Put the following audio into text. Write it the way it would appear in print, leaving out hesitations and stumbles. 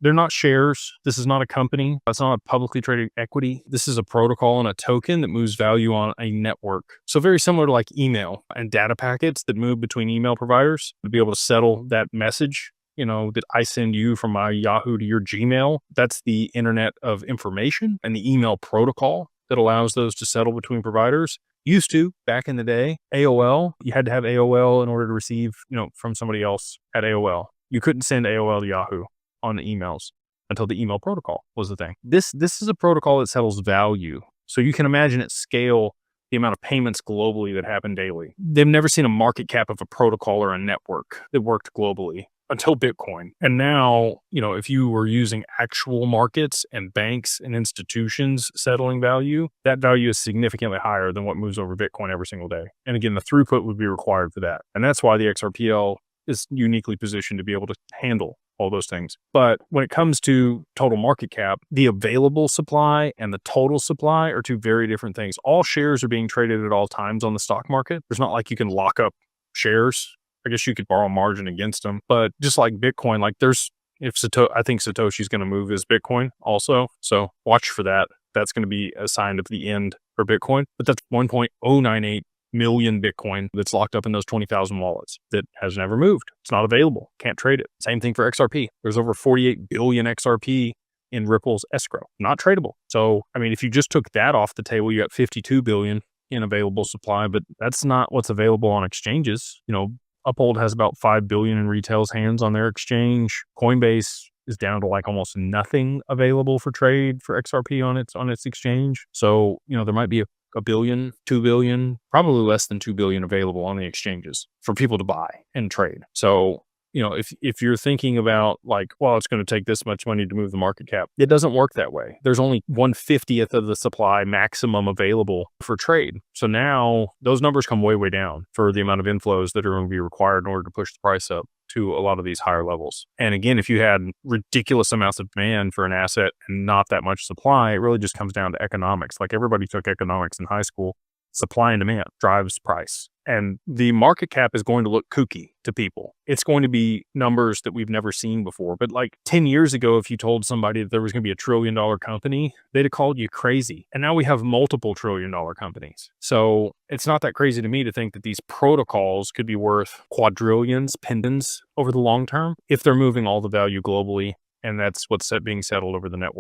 They're not shares. This is not a company. It's not a publicly traded equity. This is a protocol and a token that moves value on a network. So very similar to like email and data packets that move between email providers to be able to settle that message, that I send you from my Yahoo to your Gmail. That's the internet of information and the email protocol that allows those to settle between providers. Used to, back in the day, AOL, you had to have AOL in order to receive, from somebody else at AOL. You couldn't send AOL to Yahoo on the emails until the email protocol was the thing. This is a protocol that settles value. So you can imagine at scale the amount of payments globally that happen daily. They've never seen a market cap of a protocol or a network that worked globally until Bitcoin. And now, if you were using actual markets and banks and institutions settling value, that value is significantly higher than what moves over Bitcoin every single day. And again, the throughput would be required for that. And that's why the XRPL is uniquely positioned to be able to handle all those things. But when it comes to total market cap, the available supply and the total supply are two very different things. All shares are being traded at all times on the stock market. There's not like you can lock up shares. I guess you could borrow margin against them. But just like Bitcoin, I think Satoshi's going to move his Bitcoin also. So watch for that. That's going to be a sign of the end for Bitcoin. But that's 1.098 million Bitcoin that's locked up in those 20,000 wallets that has never moved. It's not available. Can't trade it. Same thing for XRP. There's over 48 billion XRP in Ripple's escrow. Not tradable. So, if you just took that off the table, you got 52 billion in available supply, but that's not what's available on exchanges. Uphold has about 5 billion in retail's hands on their exchange. Coinbase is down to like almost nothing available for trade for XRP on its exchange. So, there might be a billion, 2 billion, probably less than 2 billion available on the exchanges for people to buy and trade. So, if you're thinking about like, well, it's going to take this much money to move the market cap, it doesn't work that way. There's only 1/50th of the supply maximum available for trade. So now those numbers come way, way down for the amount of inflows that are going to be required in order to push the price up to a lot of these higher levels. And again, if you had ridiculous amounts of demand for an asset and not that much supply, it really just comes down to economics. Like everybody took economics in high school. Supply and demand drives price. And the market cap is going to look kooky to people. It's going to be numbers that we've never seen before. But like 10 years ago, if you told somebody that there was going to be a $1 trillion company, they'd have called you crazy. And now we have multiple $1 trillion companies. So it's not that crazy to me to think that these protocols could be worth quadrillions, pendants over the long term if they're moving all the value globally. And that's what's being settled over the network.